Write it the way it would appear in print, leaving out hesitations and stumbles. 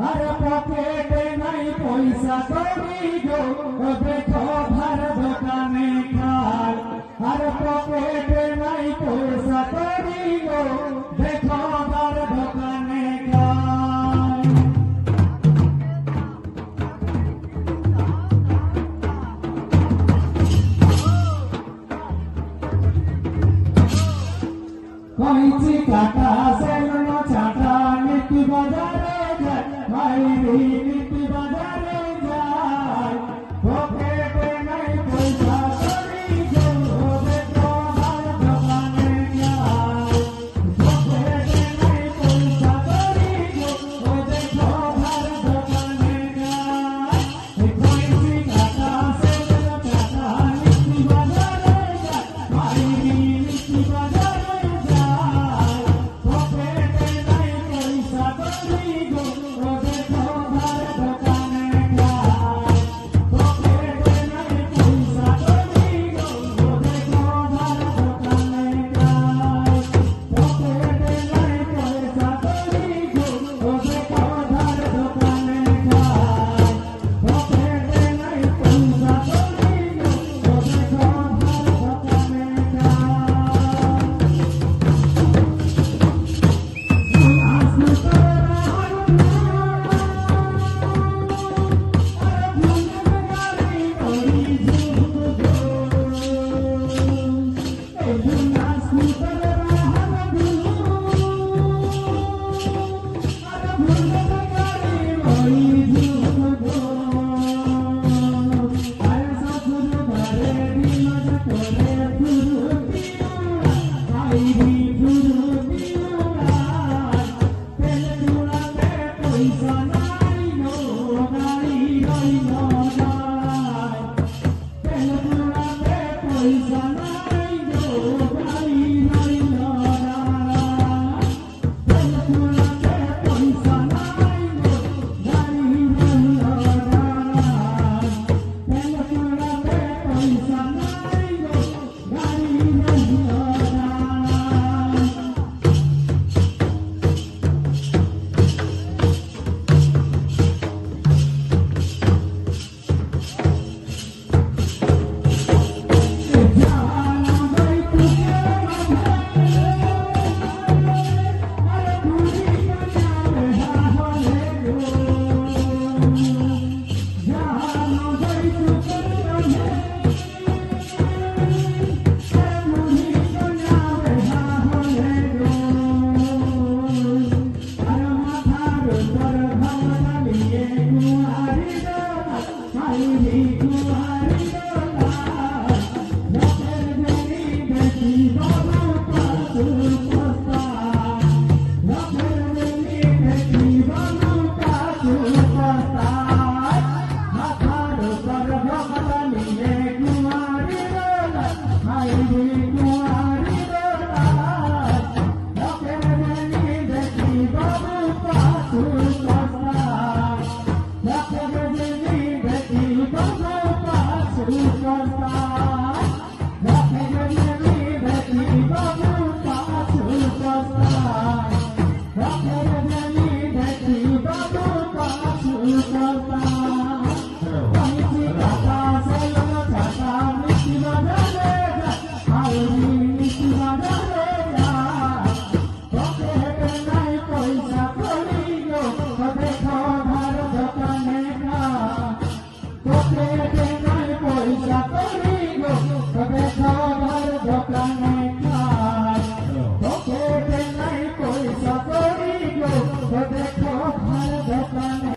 আর পকেটে নাই পয়সা করি গো দেখো ধার দোকানে খাই আর পকেটে নাই পয়সা করি গো দেখো ধার দোকানে খাই কইছি কাটা সেলুন চাটা নীতি বাজারে যায় মাইরি নীতি বাজারে যায় পকেটে নাই পয়সা করি গো দেখো ধার দোকানে যায় পকেটে নাই পয়সা করি গো দেখো ধার দোকানে যায় কইছি কাটা সেলুন চাটা নীতি বাজারে যায় মাইরি নীতি বাজারে Pokoknya